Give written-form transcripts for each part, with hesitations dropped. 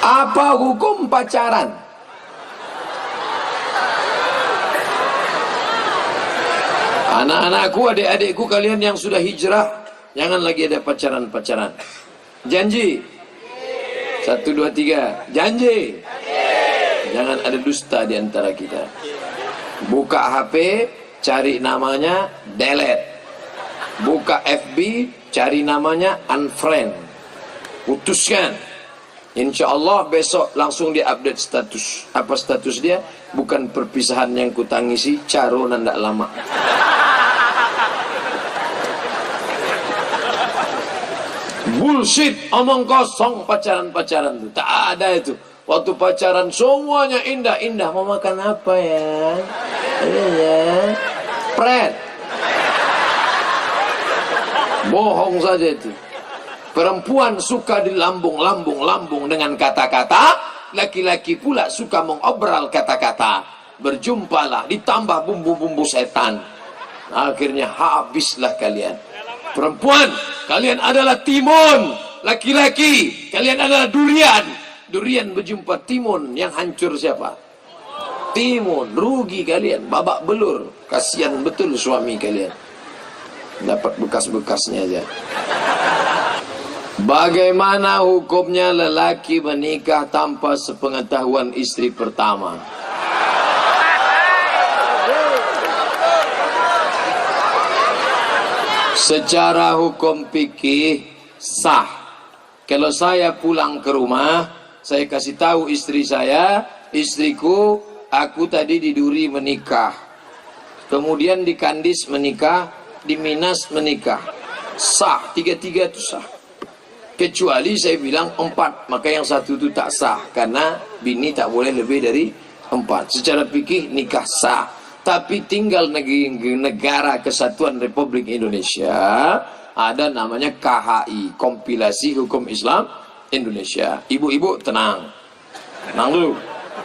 Apa hukum pacaran? Anak-anakku, adik-adikku, kalian yang sudah hijrah, jangan lagi ada pacaran-pacaran. Janji? 1, 2, 3. Janji? Jangan ada dusta di antara kita. Buka HP, cari namanya, delete. Buka FB, cari namanya, unfriend. Putuskan. Insya Allah besok langsung dia update status. Apa status dia? Bukan perpisahan yang kutangisi, caro nandak lama. Bullshit, omong kosong pacaran-pacaran itu. Tak ada itu. Waktu pacaran semuanya indah-indah. Mau makan apa ya? Iya ya. Pret. Bohong saja itu. Perempuan suka dilambung-lambung dengan kata-kata, laki-laki pula suka mengobral kata-kata. Berjumpalah, ditambah bumbu-bumbu setan. Akhirnya habislah kalian. Perempuan, kalian adalah timun. Laki-laki, kalian adalah durian. Durian berjumpa timun, yang hancur siapa? Timun. Rugi kalian, babak belur. Kasihan betul suami kalian. Dapat bekas-bekasnya aja. Bagaimana hukumnya lelaki menikah tanpa sepengetahuan istri pertama? Secara hukum fikih sah. Kalau saya pulang ke rumah, saya kasih tahu istri saya, istriku, aku tadi di Duri menikah, kemudian di Kandis menikah, di Minas menikah, sah. Tiga-tiga itu sah. Kecuali saya bilang 4, maka yang 1 itu tak sah, karena bini tak boleh lebih dari 4. Secara fikih nikah sah. Tapi tinggal negara Kesatuan Republik Indonesia, ada namanya KHI, Kompilasi Hukum Islam Indonesia. Ibu-ibu tenang. Tenang dulu.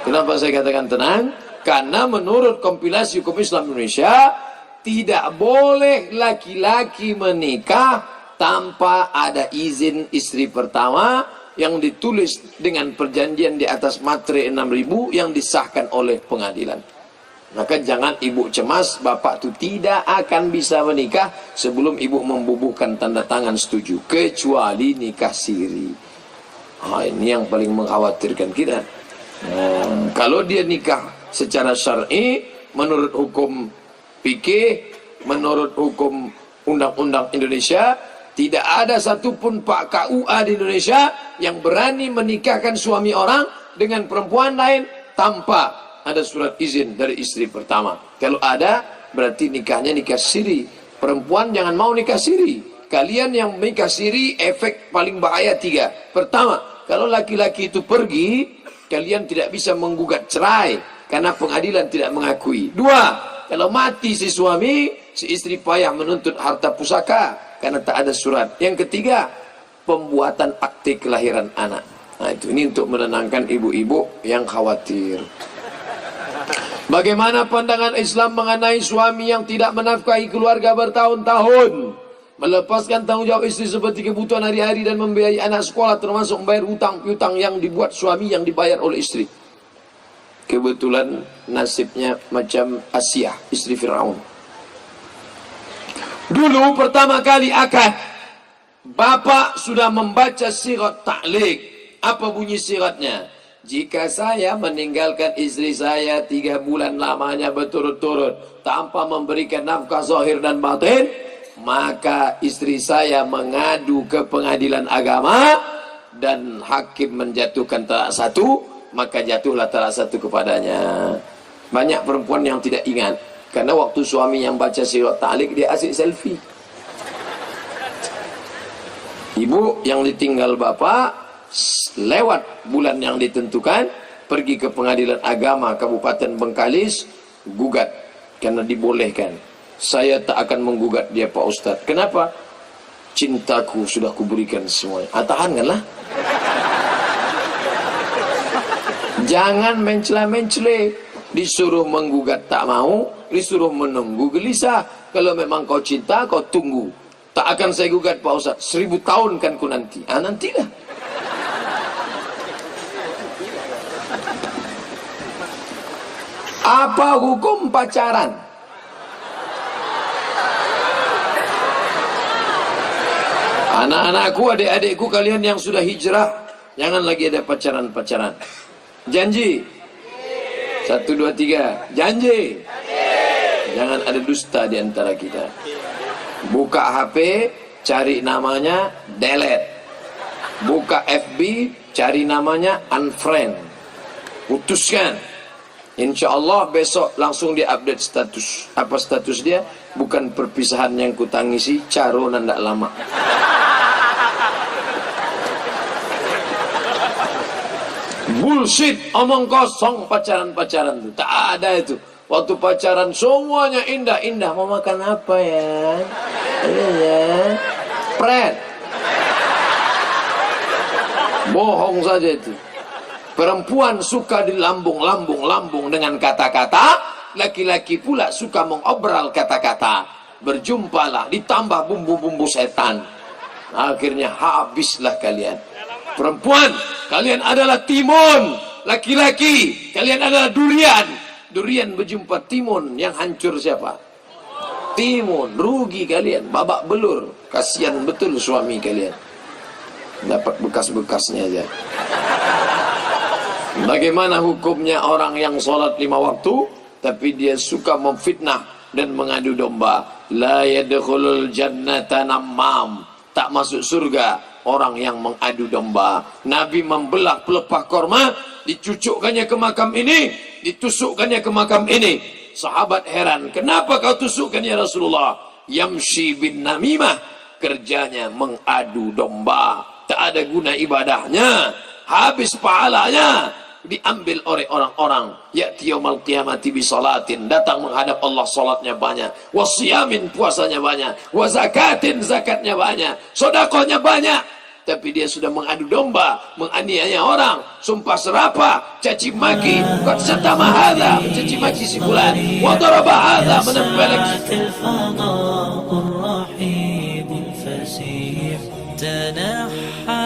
Kenapa saya katakan tenang? Karena menurut Kompilasi Hukum Islam Indonesia, tidak boleh laki-laki menikah tanpa ada izin istri pertama yang ditulis dengan perjanjian di atas materai 6.000 yang disahkan oleh pengadilan. Maka jangan ibu cemas, bapak itu tidak akan bisa menikah sebelum ibu membubuhkan tanda tangan setuju, kecuali nikah siri. Ini yang paling mengkhawatirkan kita. Kalau dia nikah secara syar'i, menurut hukum fikih, menurut hukum undang-undang Indonesia, tidak ada satupun Pak KUA di Indonesia yang berani menikahkan suami orang dengan perempuan lain tanpa ada surat izin dari istri pertama. Kalau ada, berarti nikahnya nikah siri. Perempuan jangan mau nikah siri. Kalian yang nikah siri, efek paling bahaya 3. Pertama, kalau laki-laki itu pergi, kalian tidak bisa menggugat cerai karena pengadilan tidak mengakui. 2, kalau mati si suami, si istri payah menuntut harta pusaka karena tak ada surat. Yang ketiga, pembuatan akte kelahiran anak. Nah, ini untuk menenangkan ibu-ibu yang khawatir. Bagaimana pandangan Islam mengenai suami yang tidak menafkahi keluarga bertahun-tahun, melepaskan tanggung jawab istri seperti kebutuhan hari-hari dan membiayai anak sekolah, termasuk membayar hutang-piutang yang dibuat suami yang dibayar oleh istri? Kebetulan nasibnya macam Asia, istri Firaun. Dulu pertama kali akad, bapak sudah membaca sirat ta'liq. Apa bunyi siratnya? Jika saya meninggalkan istri saya 3 bulan lamanya berturut-turut tanpa memberikan nafkah zahir dan batin, maka istri saya mengadu ke pengadilan agama dan hakim menjatuhkan talak 1, maka jatuhlah talak 1 kepadanya. Banyak perempuan yang tidak ingat, karena waktu suami yang baca sirat ta'liq dia asyik selfie. Ibu yang ditinggal bapak, lewat bulan yang ditentukan, pergi ke pengadilan agama Kabupaten Bengkalis, gugat karena dibolehkan. Saya tak akan menggugat dia Pak Ustadz. Kenapa? Cintaku sudah kuberikan semuanya. Tahankanlah. Jangan mencela-mencela. Disuruh menggugat tak mau, disuruh menunggu gelisah. Kalau memang kau cinta, kau tunggu. Tak akan saya gugat Pak Ustadz. 1000 tahun kan ku nanti. Nantilah. Apa hukum pacaran? Anak-anakku, adik-adikku kalian yang sudah hijrah, jangan lagi ada pacaran-pacaran. Janji? 1, 2, 3. Janji? Jangan ada dusta di antara kita. Buka HP, cari namanya, delete. Buka FB, cari namanya, unfriend. Putuskan. Insya Allah besok langsung dia update status. Apa status dia? Bukan perpisahan yang kutangisi, caro nandak lama. Bullshit, omong kosong pacaran-pacaran itu. Tak ada itu. Waktu pacaran semuanya indah-indah. Mau makan apa ya? Iya. Pret. Bohong saja itu. Perempuan suka dilambung-lambung dengan kata-kata. Laki-laki pula suka mengobral kata-kata. Berjumpalah, ditambah bumbu-bumbu setan. Akhirnya habislah kalian. Perempuan, kalian adalah timun. Laki-laki, kalian adalah durian. Durian berjumpa timun, yang hancur siapa? Timun. Rugi kalian, babak belur. Kasihan betul suami kalian, dapat bekas-bekasnya aja. Bagaimana hukumnya orang yang sholat 5 waktu tapi dia suka memfitnah dan mengadu domba? La yadkhulul jannata namam. Tak masuk surga orang yang mengadu domba. Nabi membelah pelepah korma, dicucukkannya ke makam ini, ditusukkannya ke makam ini. Sahabat heran, kenapa kau tusukkan ya Rasulullah? Yamshi bin namimah, kerjanya mengadu domba. Tak ada guna ibadahnya, habis pahalanya. Diambil oleh orang-orang. Ya'ti yaumal qiyamati bisalatin, datang menghadap Allah, salatnya banyak. Wasiyamin, puasanya banyak. Wazakatin, zakatnya banyak. Sedekahnya banyak. Tapi dia sudah mengadu domba, menganiaya orang, sumpah serapah, caci maki, qad syatama hadza, mencaci maki si fulan, wa daraba hadza, menempelek. تنحى